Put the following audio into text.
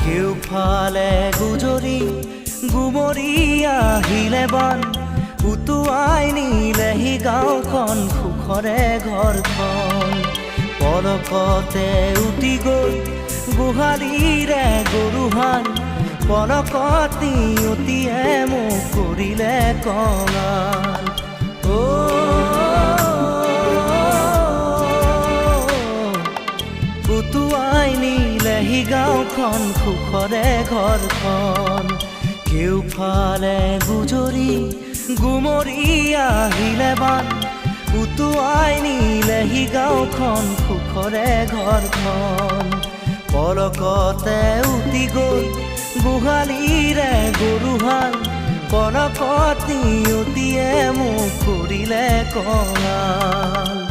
কেউফালে গুজৰি গুমৰি আহিলে বান উটুৱাই নিলেহি গাঁওখন সুখৰে ঘৰখন পলকতে উটি গ'ল গোহালিৰে গৰুহাল পলকত নিয়তিয়ে মোক কৰিলে কঙাল উটুৱাই নিলেহি গাঁওখন সুখৰে ঘৰখন কেউফালে গুজৰি গুমৰি আহিলে বান উটুৱাই নিলেহি গাঁওখন সুখৰে ঘৰখন পলকতে উটি গ'ল গোহালিৰে গৰুহাল পলকত নিয়তিয়ে মোক কৰিলে কঙাল